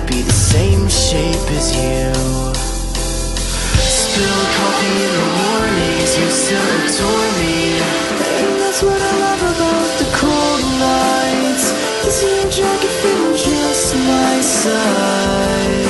be the same shape as you. Spill coffee in the mornings, you still adore me. And that's what I love about the cold nights. You see your jacket fitting just my size.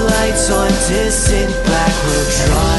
Lights on distant black road drive.